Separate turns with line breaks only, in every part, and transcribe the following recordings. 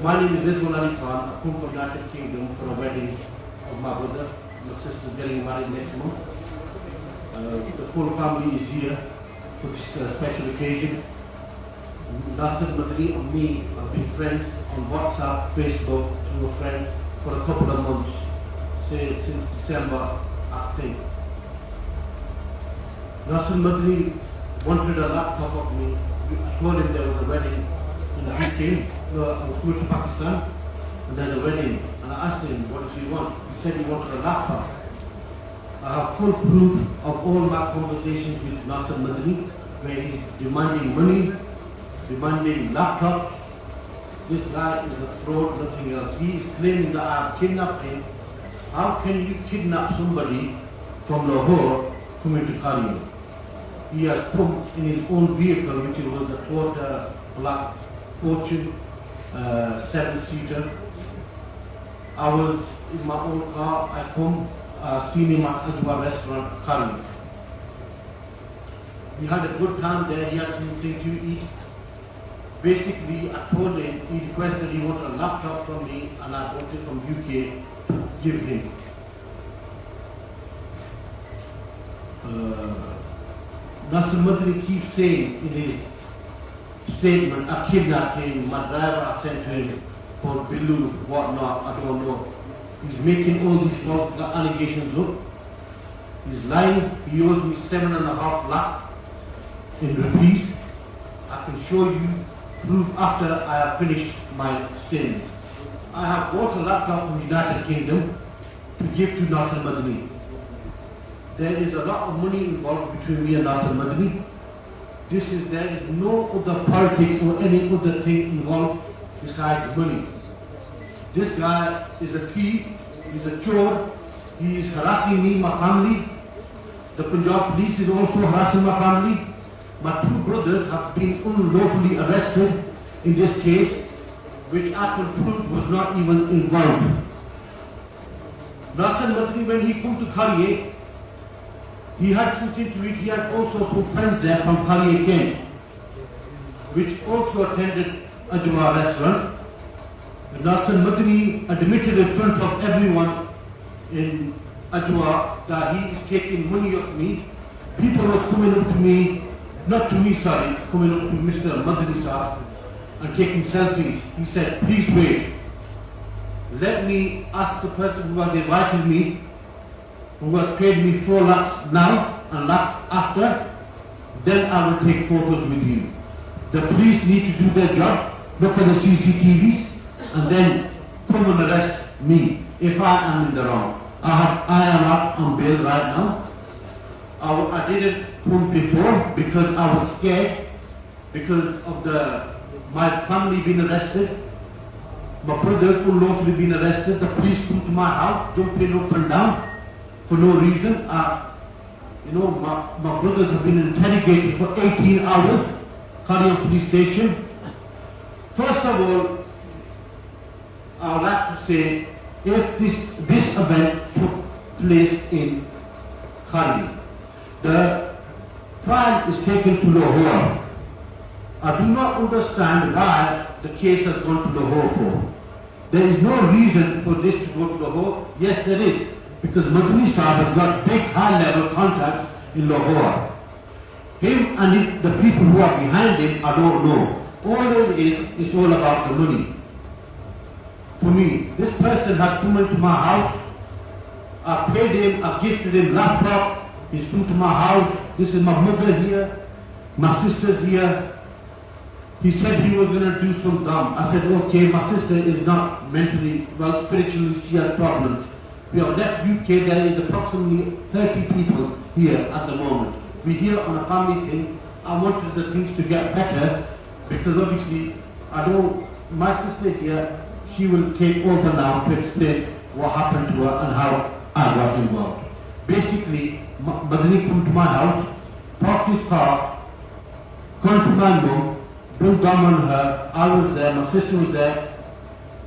My name is Rizwan Ali Khan. I come from United Kingdom for a wedding of my brother. My sister's getting married next month. The full family is here for this special occasion. Nasser Madani and me have been friends on WhatsApp, Facebook, through a friend for a couple of months, say since December, I think. Nasser Madani wanted a laptop of me. I told him there was a wedding in the UK. I was going to Pakistan, and there's a wedding. And I asked him, what does he want? He said he wanted a laptop. I have full proof of all my conversations with Nasser Madani, where he's demanding money, demanding laptops. This guy is a fraud, nothing else. He is claiming that I have kidnapped him. How can you kidnap somebody from Lahore coming to Khariyam? He has come in his own vehicle, which was a Toyota Black Fortune 7-seater. I was in my own car. I come, seen him at Ajwa restaurant, Khariyam. We had a good time there. He had something to eat. Basically, I told him, he requested he wanted a laptop from me, and I bought it from UK to give him. Nasser Madani keeps saying in his statement, I kidnapped him, my driver I sent him for Billu, whatnot, I don't know. He's making all these false allegations up. He's lying. He owes me 7.5 lakh in rupees. I can show you proof after I have finished my stint. I have bought a laptop from the United Kingdom to give to Nasser Madani. There is a lot of money involved between me and Nasser Madani. There is no other politics or any other thing involved besides money. This guy is a thief, he's a chore, he is harassing me, my family. The Punjab police is also harassing my family. My two brothers have been unlawfully arrested in this case, which I can prove was not even involved. Nasser Madani, when he came to Khariyam, he had something to eat. He had also some friends there from Khariyam Kent, which also attended Ajwa restaurant. Nasser Madani admitted in front of everyone in Ajwa that he is taking money off me. People was coming up to me, not to me, sorry, coming up to Mr. Madani's house and taking selfies. He said, please wait. Let me ask the person who has invited me, who has paid me 4 lakhs now and lakh after, then I will take photos with you. The police need to do their job, look at the CCTVs, and then come and arrest me if I am in the wrong. I am up on bail right now. I didn't come before because I was scared because of my family being arrested. My brothers unlawfully been arrested. The police come to my house, jumping up and down for no reason. My brothers have been interrogated for 18 hours, Khariyam police station. First of all, I would like to say, if this event took place in Khariyam, the file is taken to Lahore. I do not understand why the case has gone to Lahore for. There is no reason for this to go to Lahore. Yes, there is, because Madani Sahib has got big high-level contacts in Lahore. Him and the people who are behind him, I don't know. All it is, it's all about the money. For me, this person has come into my house. I paid him, I gifted him laptop. He's come to my house. This is my mother here, my sister's here. He said he was going to do some dumb. I said, okay, my sister is not mentally, well, spiritually, she has problems. We have left UK, there is approximately 30 people here at the moment. We're here on a family thing. I wanted the things to get better because obviously, my sister here, she will take over now to explain what happened to her and how I got involved. Basically, Madani came to my house, parked his car, gone to my mum, built down on her. I was there, my sister was there.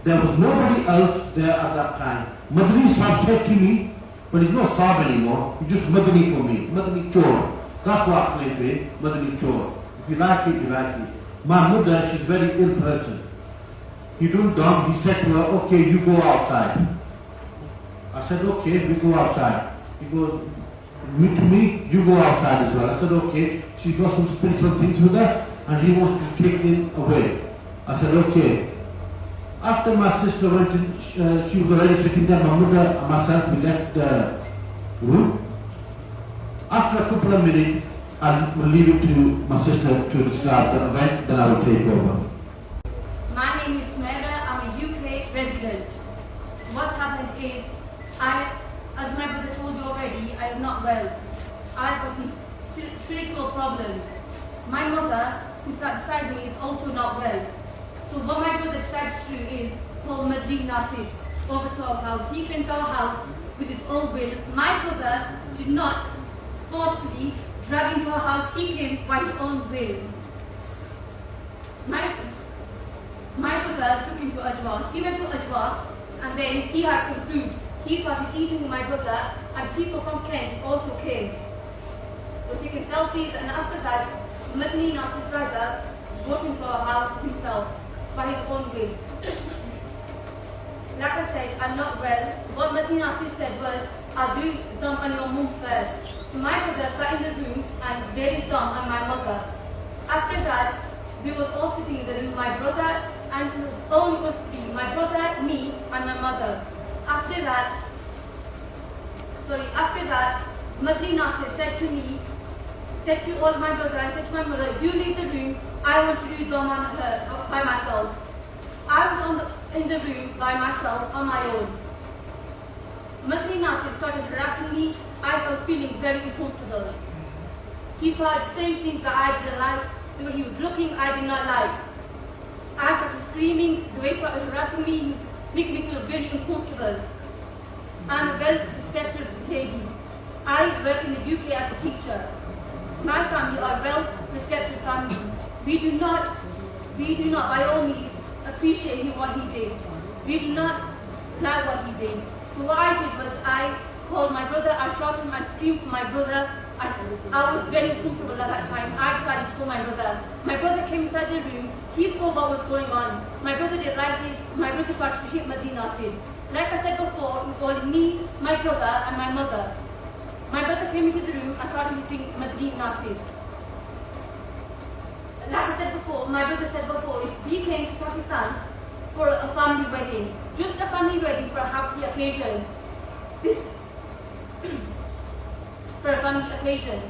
There was nobody else there at that time. Madani Saab said to me, but he's not Saab anymore, he's just Madani for me, Madani Chor. That's what I claim to him, Madani Chor. If you like it, you like it. My mother, she's a very ill person. He don't dump. He said to her, okay, you go outside. I said, okay, we go outside. He goes, to me, you go outside as well. I said, okay. She got some spiritual things with her, and he wants to take them away. I said, okay. After my sister went in, she was already sitting there, my mother and myself, we left the room. After a couple of minutes, I will leave it to my sister to start the event, then I will take over.
My name is Sumera. I'm a UK resident. What's happened is, as my brother told you already, I am not well. I've got some spiritual problems. My mother, who sat beside me, is also not well. So what my brother decided to do is call Madri Nasir over to our house. He came to our house with his own will. My brother did not forcefully drag him to our house. He came by his own will. My brother took him to Ajwa. He went to Ajwa and then he had some food. He started eating with my brother and people from Kent also came. They were taking selfies and after that, Madni Nasir's driver brought him to our house himself by his own will. Like I said, I'm not well. What Madni Nasir said was, I'll do dump on your mum first. So my brother sat in the room and did dump on my mother. After that, we was all sitting in the room, my brother and it was only supposed to be my brother, me and my mother. After that, Madri Nasir said to all my brother and said to my mother, if you leave the room, I want to do dump on her by myself. I was in the room by myself on my own. Madri Nasir started harassing me. I was feeling very uncomfortable. He saw the same things that I didn't like. The way he was looking, I did not like. I started screaming. The way he started harassing me, he was making me feel really uncomfortable. I'm a well-respected lady. I work in the UK as a teacher. My family are well-respected family. We do not by all means appreciate what he did. We do not like what he did. So what I did was I called my brother, I shouted him, I screamed for my brother. I was very uncomfortable at that time. I decided to call my brother. My brother came inside the room. He saw what was going on. My brother did like this. My brother started to hit Madri Nasir. Like I said before, it was only me, my brother, and my mother. My brother came into the room and started hitting Madri Nasir. Like I said before, my brother said before, he came to Pakistan for a family wedding. Just a family wedding for a happy occasion. For a family occasion.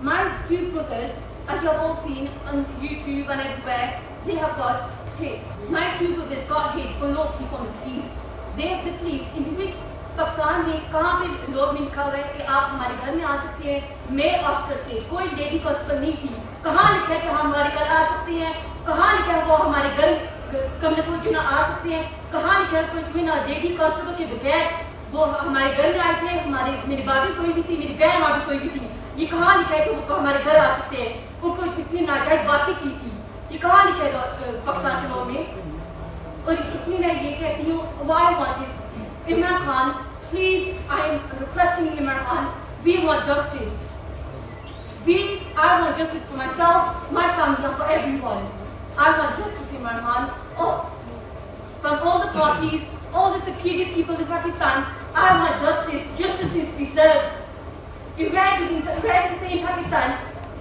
My two brothers, as you have all seen on YouTube and everywhere, they have got hit. My two brothers got hit for no sleep on the police. They have the police in which Pakistan में कहाँ पे लोग में लिखा हुआ है कि आप हमारे घर में आ सकते हैं, मेल ऑफिसर थे, कोई लेडी कांस्टेबल नहीं थी। कहाँ लिखा है कि हम हमारे घर आ सकते हैं, कहाँ लिखा है वो हमारे घर कमरे को जो ना आ सकते हैं, कहाँ लिखा है कोई ना लेडी कांस्टेबल के बगैर वो हमारे घर में आए थे, हमारे मेरी भाभी सोई भी थी, मेरी बहन वहाँ भी सोई भी थी। ये कहाँ लिखा है कि वो हमारे घर आ सकते हैं, उनको इतनी नाजायज बातें की थी, ये कहाँ लिखा है पाकिस्तान के लॉ में। और इतनी मैं ये कहती हूँ, why want this? Imran Khan, please, I am requesting Imran Khan, we want justice. I want justice for myself, my family, and for everyone. I want justice, Imran Khan. From all the parties, all the security people in Pakistan, I want justice. Justice is to be served. Iraq is the same Pakistan.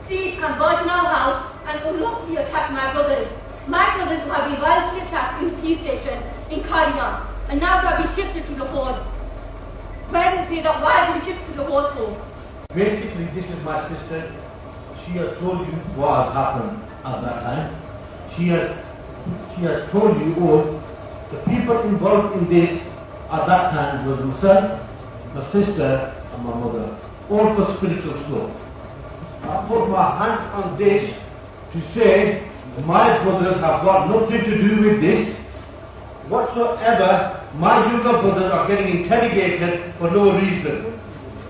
Please come barge in our house and unlawfully attack my brothers. My brothers have been violently attacked in the police station in Kadian. And now they have been shifted to Lahore. Where did they say that? Why have they been shifted to Lahore for?
Basically, this is my sister. She has told you what has happened at that time. She has told you all. The people involved in this at that time was myself, my sister, and my mother. All for spiritual stuff. I put my hand on this to say my brothers have got nothing to do with this. Whatsoever, my younger brothers are getting interrogated for no reason.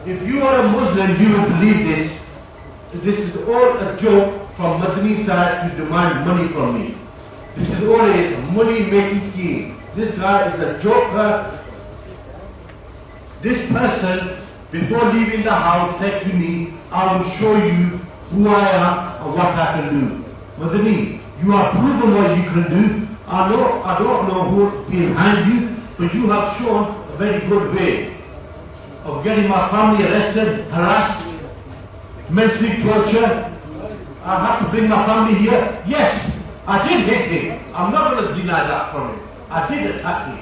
If you are a Muslim, you will believe this. This is all a joke from Madani's side to demand money from me. This is all a money-making scheme. This guy is a joker. This person, before leaving the house, said to me, I will show you who I am and what I can do. Madani, you are proven what you can do. I don't know who's behind you, but you have shown a very good way of getting my family arrested, harassed, mentally tortured. I have to bring my family here. Yes, I did hit him. I'm not going to deny that from him. I did attack him.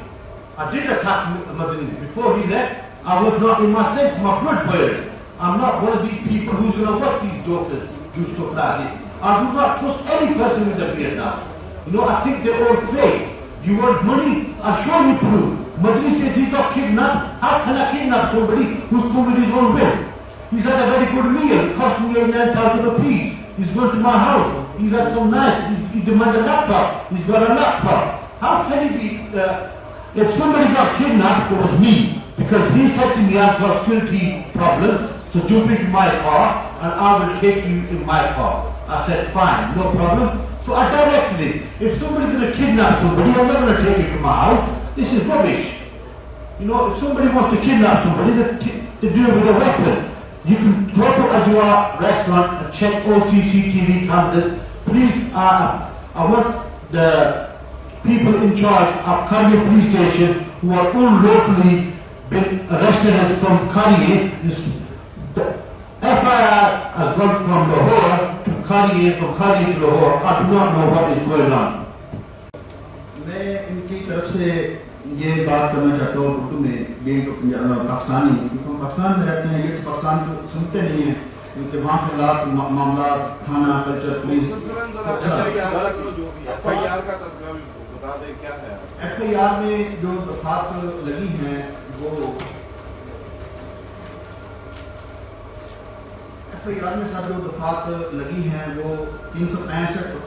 I did attack Madani. Before he left, I was not in my sense, my blood boiling. I'm not one of these people who's going to let these jokers do stuff like this. I do not trust any person with a beard now. You know, I think they're all fake. You want money? I'll show you proof. Madani says he got kidnapped. How can I kidnap somebody who's come with his own will? He's had a very good meal. It cost me 9,000 rupees. He's going to my house. He's had some nice. He demanded a laptop. He's got a laptop. How can he be? If somebody got kidnapped, it was me. Because he said to me, I've got security problems, so jump into my car and I will take you in my car. I said, fine, no problem. So I directed it. If somebody's going to kidnap somebody, I'm not going to take it to my house. This is rubbish. You know, if somebody wants to kidnap somebody, they do it with a weapon. You can go to Ajwa restaurant and check all CCTV cameras. Please, I want the people in charge of Karni police station who are unlawfully been arrested as from Karni. The FIR has gone from Lahore to Karni, from Karni to Lahore. I do not know what is going on.
میں ان کی طرف سے یہ بات کرنا چاہتا ہوں اردو میں یہ پاکستانی کیونکہ پاکستان میں رہتے ہیں یہ تو پاکستان کو سنتے نہیں ہیں کیونکہ وہاں کے حالات معاملات تھانہ culture police F I R میں جو دفعات لگی ہیں وہ ایف آئی آر میں سر جو دفعات لگی ہیں وہ 365 اور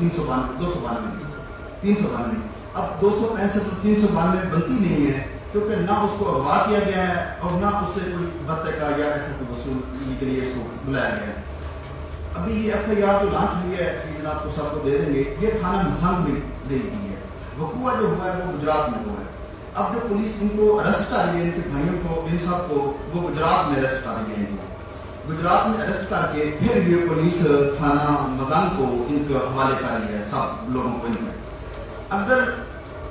292 اب 265 اور 392 بنتی نہیں ہے کیونکہ نہ اس کو اغوا کیا گیا ہے اور نہ اس سے کوئی بطے کا یا ایسا کوئی وصول کے لیے اس کو بلایا گیا ہے. ابھی یہ ایف آئی آر جو لانچ ہوئی ہے یہ جناب کو سب کو دے دیں گے یہ تھانہ مسنگ میں دے دی ہے. وقوع جو ہوا ہے وہ گجرات میں ہوا ہے. اب جو پولیس ان کو اریسٹ کر رہی ہے ان کے بھائیوں کو ان سب کو وہ گجرات میں اریسٹ کر رہی ہے. ان کو گجرات میں اریسٹ کر کے پھر یہ پولیس تھانہ مزنگ کو ان کے حوالے کر رہی ہے سب لوگوں کو. ان میں اگر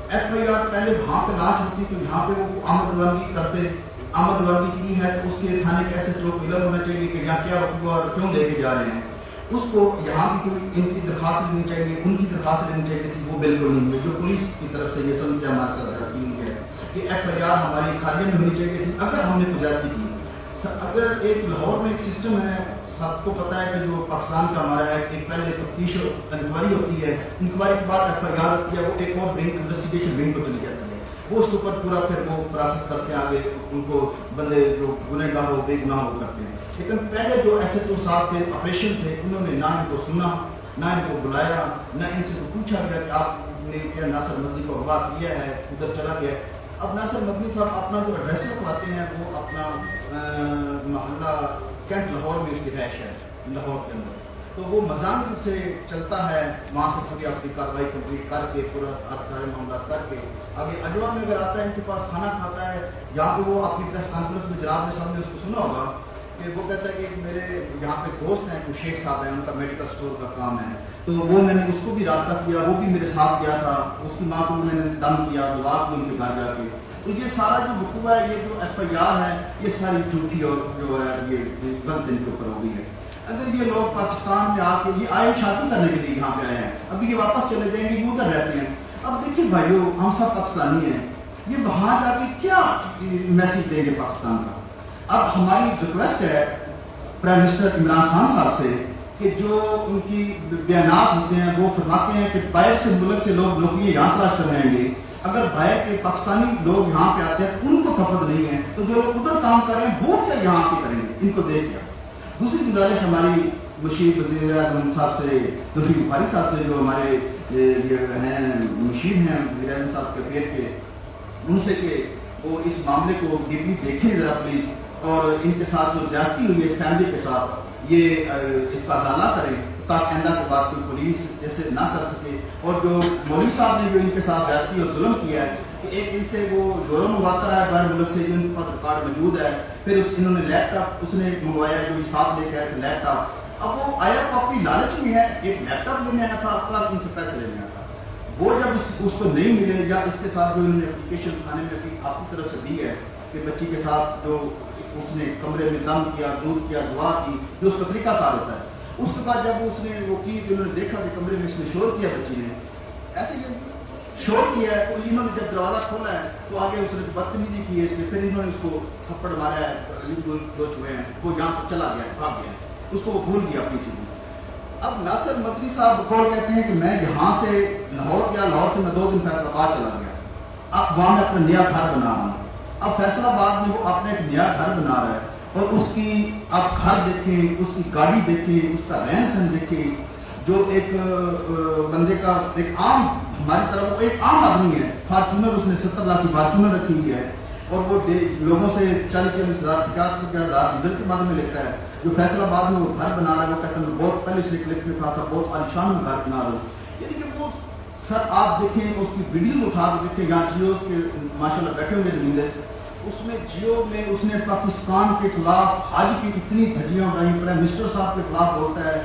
ایف آئی آر پہلے وہاں پہ لانچ ہوتی تو یہاں پہ وہ آمد ورگی کرتے. آمد ورگی کی ہے تو اس کے تھانے کے ایسے چوک علم ہونا چاہیے کہ یہاں کیا وقوع اور کیوں لے کے جا رہے ہیں. اس کو یہاں کی کوئی ان کی درخواست لینی چاہیے ان کی درخواست لینی چاہیے تھی وہ بالکل نہیں ہوئی. جو پولیس کی طرف سے یہ سمجھتے ہیں ہمارے ساتھ زیادتی ہوئی ہے کہ ایف آئی آر ہماری خالیہ میں ہونی چاہیے تھی اگر ہم نے کوئی زیادتی کی. اگر ایک لاہور میں ایک سسٹم ہے سب کو پتا ہے کہ جو پاکستان کا ہمارا ہے کہ پہلے تفتیش انکوائری ہوتی ہے انکوائری کے بعد ایف آئی آر ہوتی ہے وہ ایک اور ونگ انویسٹیگیشن ونگ کو چلی جاتی ہے وہ اس کے اوپر پورا پھر وہ پروسیس کرتے ہیں آگے ان کو بندے جو گنہ گار ہو بے گناہ وہ کرتے ہیں. لیکن پہلے جو ایس ایچ او صاحب تھے آپریشن تھے انہوں نے نہ ان کو سنا نہ ان کو بلایا نہ ان سے پوچھا گیا کہ آپ نے کیا ناصر مدنی کو اغوا کیا ہے ادھر چلا گیا. اب ناصر مدنی صاحب اپنا جو ایڈریس لکھواتے ہیں وہ اپنا محلہ کینٹ لاہور میں اس کی رہائش ہے لاہور کے اندر تو وہ مزنگ سے چلتا ہے وہاں سے پوری اپنی کارروائی کمپلیٹ کر کے پورا سارے معاملات کر کے آگے اجوا میں اگر آتا ہے ان کے پاس کھانا کھاتا ہے جہاں پہ وہ اپنی پریس کانفرنس میں جناب نے سب نے اس کو سنا ہوگا کہ وہ کہتا ہے کہ میرے یہاں پہ دوست ہیں کچھ شیخ صاحب ہیں ان کا میڈیکل اسٹور کا کام ہے تو وہ میں نے اس کو بھی رابطہ کیا وہ بھی میرے ساتھ گیا تھا اس کی ماں کو میں نے دم کیا دعا کی ان کے گھر جا کے. تو یہ سارا جو وقوع ہے یہ جو ایف آئی آر ہے یہ ساری جھوٹی اور جو ہے یہ غلط ان کے اوپر ہو گئی ہے. اگر یہ لوگ پاکستان میں آ کے یہ آئے شادی کرنے کے لیے یہاں پہ آئے ہیں ابھی یہ واپس چلے جائیں گے یہ ادھر رہتے ہیں. اب دیکھیے بھائیو ہم سب پاکستانی ہیں یہ وہاں جا کے کیا میسج دیں گے پاکستان کا. اب ہماری ریکویسٹ ہے پرائم منسٹر عمران خان صاحب سے کہ جو ان کی بیانات ہوتے ہیں وہ فرماتے ہیں کہ باہر سے ملک سے لوگ نوکریاں یہاں تلاش کر رہے ہیں اگر باہر کے پاکستانی لوگ یہاں پہ آتے ہیں ان کو خفت نہیں ہے تو جو لوگ ادھر کام کر رہے ہیں وہ کیا یہاں کے کریں گے ان کو دیکھ کیا. دوسری گزارش ہماری مشیر وزیر اعظم صاحب سے رفیق بخاری صاحب سے جو ہمارے ہیں مشیر ہیں وزیر اعظم صاحب کے پیر کے ان سے کہ وہ اس معاملے کو ڈیپلی دیکھیں ذرا پلیز اور ان کے ساتھ جو زیادتی ہوئی ہے اس فیملی کے ساتھ یہ اس کا ازالہ کریں تاکہ آئندہ کے بعد کوئی پولیس ایسے نہ کر سکے. اور جو مولوی صاحب نے جو ان کے ساتھ زیادتی اور ظلم کیا ہے کہ ایک ان سے وہ جورو منگواتا رہا ہے باہر ملک سے جن کے پاس ریکارڈ موجود ہے پھر انہوں نے لیپ ٹاپ اس نے منگوایا جو ساتھ لے کے آئے تھے لیپ ٹاپ. اب وہ آیا تو اپنی لالچ میں ہے ایک لیپ ٹاپ لینے آیا تھا اپنا ان سے پیسے لینے آیا تھا. وہ جب اس کو نہیں ملے یا اس کے ساتھ جو انہوں نے اپلیکیشن تھانے میں آپ کی طرف سے دی ہے کہ بچی کے ساتھ جو اس نے کمرے میں دم کیا، دودھ کیا، دعا کی، جو اس کا طریقہ کار ہوتا ہے، اس کے بعد جب اس نے وہ کی، انہوں نے دیکھا کہ کمرے میں اس نے شور کیا، بچی نے ایسے ہی شور کیا ہے، تو انہوں نے جب دروازہ کھولا ہے تو آگے اس نے بدتمیزی کی ہے اس میں، پھر انہوں نے اس کو تھپڑ مارا ہے، دو چھوئے ہیں، وہ یہاں سے چلا گیا ہے، بھاگ گیا ہے، اس کو وہ بھول گیا اپنی چیزیں۔ اب ناصر مدنی صاحب بقول کہتے ہیں کہ میں یہاں سے لاہور گیا، لاہور سے میں 2 دن فیصل آباد چلا گیا، اب وہاں میں اپنا نیا گھر بنا رہا ہوں۔ اب فیصل آباد میں وہ اپنا ایک نیا گھر بنا رہا ہے اور اس کی آپ گھر دیکھیں، اس کی گاڑی دیکھیں، اس کا رہن سہن دیکھیں، جو ایک بندے کا ایک عام ہماری طرف ایک عام آدمی ہے، فارچونر اس نے 70 لاکھ کی فارچونر رکھی ہوئی ہے اور وہ لوگوں سے 40-40 ہزار 50-50 ہزار ڈیزل کے بعد میں لیتا ہے، جو فیصل آباد میں وہ گھر بنا رہا ہے، وہ کہتا ہے بہت پہلے سے کلپ میں کہا تھا بہت عالیشان میں گھر بنا رہا ہوں، یعنی کہ وہ سر آپ دیکھیں اس کی ویڈیو اٹھا کے دیکھیں، یہاں جیوز کے ماشاءاللہ بیٹھے ہوں گے نمائندے، اس میں جیو میں اس نے پاکستان کے خلاف حج کی اتنی دھجیاں اڑائی، پرائم منسٹر صاحب کے خلاف بولتا ہے،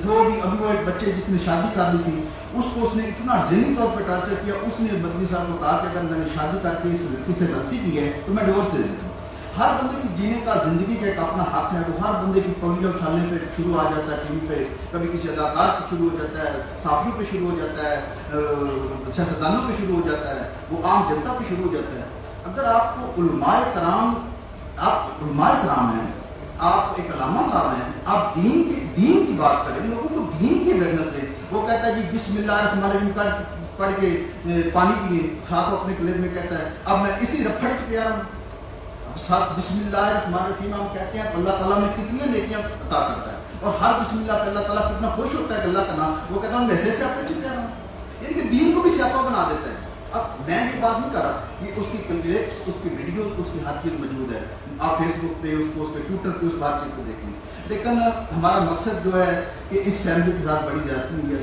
جو بھی ابھی وہ ایک بچے جس نے شادی کر لی تھی اس کو اس نے اتنا ذہنی طور پہ ٹارچر کیا، اس نے مدنی صاحب کو کہا کہ اگر میں نے شادی کر کے اس لڑکی سے غلطی کی ہے تو میں ڈیورس دے دیتا ہوں۔ ہر بندے کی جینے کا زندگی کا ایک اپنا حق ہے، وہ ہر بندے کی پولیاں اچھالنے پہ شروع آ جاتا ہے، ٹی وی پہ کبھی کسی اداکار پہ شروع ہو جاتا ہے، صحافی پہ شروع ہو جاتا ہے، سیاستدانوں پہ شروع ہو جاتا ہے، وہ عام جنتا پہ شروع ہو جاتا ہے۔ اگر آپ کو علماء کرام ہیں، آپ ایک علامہ صاحب ہیں، آپ دین کی بات کریں، لوگوں کو دین کی اویئرنیس دیں۔ وہ کہتا ہے جی بسم اللہ الرحمن الرحیم پڑھ کے پانی پیے، ساتھ اپنے کلب میں کہتا ہے اب میں اسی رپھڑ کے پیارا ہوں، ساتھ بسم اللہ الرحمن الرحیم ہم کہتے ہیں تو اللہ تعالیٰ میں کتنے نیکیاں عطا کرتا ہے، اور ہر بسم اللہ پہ اللہ تعالیٰ کتنا خوش ہوتا ہے کہ اللہ کا نام، وہ کہتا ہوں ویسے سے آپ کے پیارا ہوں، یعنی کہ دین کو بھی سیاپا بنا دیتا ہے۔ اب میں یہ بات نہیں کر رہا کہ اس کی کلپس، اس کی ویڈیو، اس کی ہر چیز موجود ہے، آپ فیس بک پہ اس کو، اس کے ٹویٹر پہ اس بات چیز کو دیکھیں، لیکن ہمارا مقصد جو ہے کہ اس فیملی کے ساتھ بڑی زیادتی ہوئی ہے،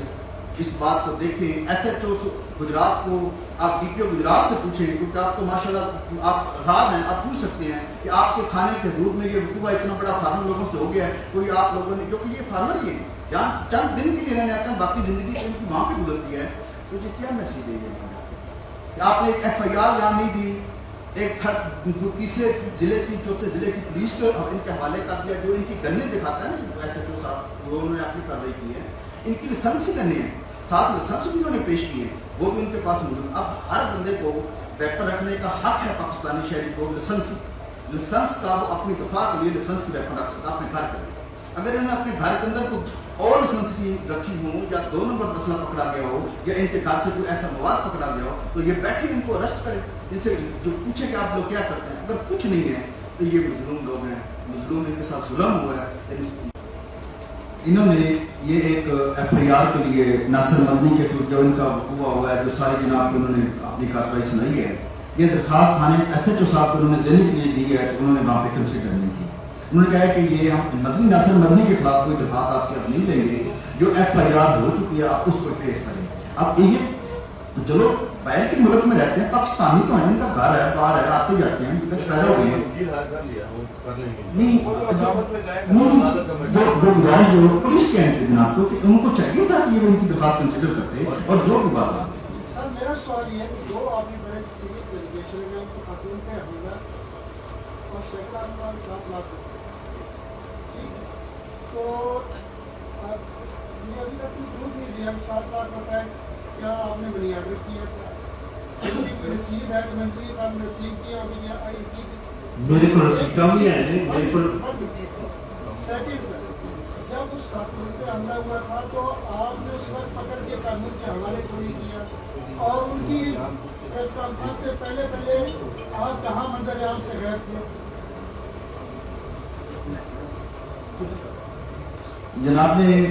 اس بات کو دیکھیں۔ ایس ایچ او گجرات کو آپ ڈی پی او گجرات سے پوچھیں، کیونکہ آپ تو ماشاءاللہ آپ آزاد ہیں، آپ پوچھ سکتے ہیں کہ آپ کے کھانے کے حدود میں یہ رقبہ اتنا بڑا فارمر لوگوں سے ہو گیا ہے، کوئی آپ لوگوں نے، کیونکہ یہ فارمر ہی ہے یہاں چند دن کے لیے رہنے آتے ہیں، باقی زندگی ان کی وہاں پہ گزرتی ہے، تو یہ کیا میسیج ہے یہ؟ آپ نے ایک ایف آئی آر یہاں نہیں دی، ایک تیسرے ضلع کی، چوتھے ضلع کی پولیس کو ان کے حوالے کر دیا، جو ان کی گنے دکھاتا ہے نا ایس ایچ او صاحب، وہ انہوں نے اپنی کارروائی کی ہے، ان کی لائسنس ہی گنے ہیں، ساتھ لائسنس بھی انہوں نے پیش کیے، وہ بھی ان کے پاس موجود۔ اب ہر بندے کو ویپن رکھنے کا حق ہے، پاکستانی شہری کو لائسنس کا، وہ اپنی دفاع کے لیے لائسنس کی ویپن رکھ سکتا اپنے گھر کے۔ اگر انہوں نے اپنے گھر کے اندر کوئی اور لائسنس کی رکھی ہوں یا 2 نمبر مسئلہ پکڑا گیا ہو یا ان کے گھر سے کوئی ایسا مواد پکڑا گیا ہو تو یہ بیٹھے ان کو ارسٹ کرے، ان سے جو پوچھے کہ آپ لوگ کیا کرتے ہیں، اگر کچھ نہیں ہے تو یہ مظلوم لوگ ہیں، مظلوم ان کے ساتھ ظلم ہوا ہے۔ انہوں نے یہ ایک ایف آئی آر کے لیے ناصر مدنی کے جو ان کا وقوع ہوا ہے، جو ساری جناب کو انہوں نے اپنی کارروائی سنائی ہے، یہ درخواست تھانے ایس ایچ او صاحب کو انہوں نے دینے کے لیے دی ہے، انہوں نے وہاں پہ کنسیڈر نہیں کی۔ انہوں نے کہا ہے کہ یہ ہم مدنی ناصر مدنی کے خلاف کوئی درخواست آپ کے اب نہیں لیں گے، جو ایف آئی آر ہو چکی ہے آپ اس کو فیس کریں۔ اب یہ چلو باہر کے ملک میں رہتے ہیں، پاکستانی تو ہیں، ان کا گھر ہے، باہر ہے، آتے جاتے ہیں، ادھر پیدا ہوئے ہیں، نہیں جو گزارش جو پولیس کے ہیں جناب، کیونکہ ان کو چاہیے تھا کہ یہ ان کی درخواست کنسیڈر کرتے اور جو بھی بات ہے۔
سر میرا سوال یہ ہے کہ جو آپ نے بڑے سیریس ایلیگیشن میں خاتون پہ حملہ اور شیخ افغان 7 لاکھ تو یہ ابھی تک پروف نہیں دیا 7 لاکھ روپے کیا آپ نے منی آرڈر کیا تھا، اس کی کوئی رسید ہے کہ منتری صاحب نے رسید کیا ہوگی یا آئی تھی؟
میرے کو رسید کم نہیں ہے جی، میرے کو
سیکنڈ سر، جب اس خاتون پہ حملہ ہوا تھا تو آپ نے اس وقت پکڑ کے قانون کے حوالے کو نہیں کیا، اور ان کی پریس کانفرنس سے پہلے آپ کہاں منظر عام سے غائب تھے؟
جناب نے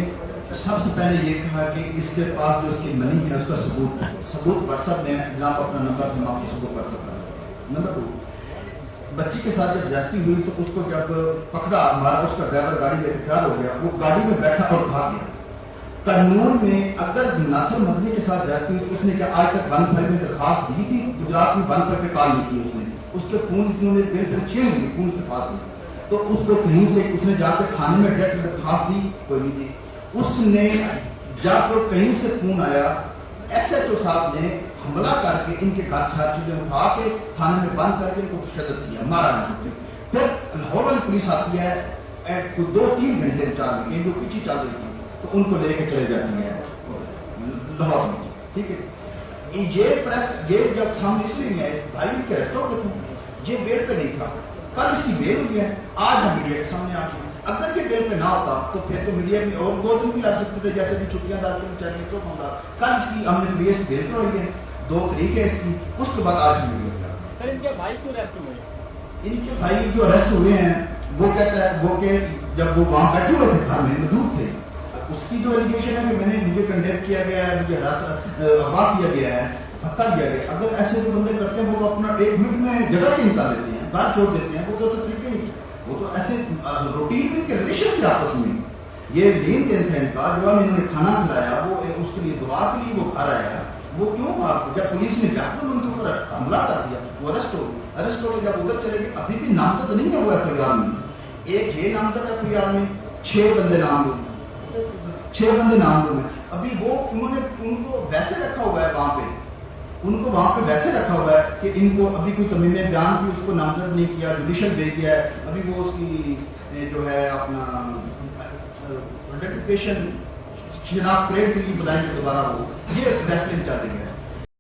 سب سے پہلے یہ کہا کہ اس کے پاس جو اس کی منی ہے اس کا ثبوت ہے، ثبوت واٹس ایپ میں جناب اپنا نمبر ہم آپ کو ثبوت کر سکتا ہے۔ نمبر 2، بچی کے ساتھ جب زیادتی ہوئی تو اس کو جب پکڑا ہمارا اس کا ڈرائیور گاڑی لے کے تیار ہو گیا، وہ گاڑی میں بیٹھا اور بھاگ گیا۔ قانون میں اگر ناصر مدنی کے ساتھ زیادتی ہوئی تو اس نے کیا آج تک 15 میں درخواست دی تھی؟ گجرات میں 15 پہ کال نہیں کی اس نے، اس کے فون اس نے بالکل چھین لیے، فون اس کے پاس نہیں، تو اس کو کہیں سے اس نے جا کے تھانے میں ڈائریکٹ درخواست دی، کوئی نہیں تھی۔ اس نے جب کہیں سے فون آیا SHO साहब ने हमला करके इनके घर से हर चीजें उठा के थाने में बंद करके इनको तशद्दुद किया, मारा नहीं। फिर लाहौर वाली पुलिस आती है 2-3 घंटे 4 घंटे जो पीछे चल रही थी तो उनको लेके चले जाती है लाहौर में, ठीक है। ये प्रेस ये जब सामने इसलिए नहीं आए, भाई के अरेस्ट हो गए थे, ये बेल पे नहीं था, कल इसकी बेल हुई है, आज हम मीडिया के सामने आ गए। अगर ये बेल पे ना होता तो फिर तो मीडिया में और 2 दिन भी लग सकते थे, जैसे भी छुट्टियां डालते हैं चाहे सो होगा। कल इसकी हमने पुलिस बेल करवाई है, 2 तारीख है इसकी, उसके बाद आज मीडिया का।
सर इनके भाई क्यों अरेस्ट हुए?
इनके भाई जो अरेस्ट हुए हैं वो कहता है वो के जब वो वहां बैठे हुए थे घर में मौजूद थे, उसकी जो एलिगेशन है कि मुझे कंडेक्ट किया गया है, मुझे अगवा किया गया है, हत्या किया गया। अगर ऐसे जो बंदे करते हैं वो तो अपना 1 मिनट में जगह चेंज कर लेते हैं, घर छोड़ देते हैं, वो तो तरीके नहीं, वो तो ऐसे रूटीन के रिलेशन के आपस में ये लेन देन था इनका। जब इन्होंने खाना खिलाया वो उसके लिए दुआ के लिए वो घर आया, वो क्यों भाग, जब पुलिस ने जाकर उनके ऊपर हमला कर दिया वो अरेस्ट हो गए। जब उधर चले गए अभी भी नामजद नहीं है वो FIR में, एक ये नामजद FIR में 6 बंदे नाम लोग 6 बंदे नाम लोग हैं। अभी वो उन्होंने उनको वैसे रखा हुआ है वहां पे, उनको वहां पे वैसे रखा हुआ है कि इनको अभी कोई तमीम बयान भी उसको नामजद नहीं किया, जुडिशियल भेज दिया है। अभी वो उसकी जो है अपना आइडेंटिफिकेशन शनाख्त परेड के लिए बुलाएंगे दोबारा, वो ये वैसे चल रही है।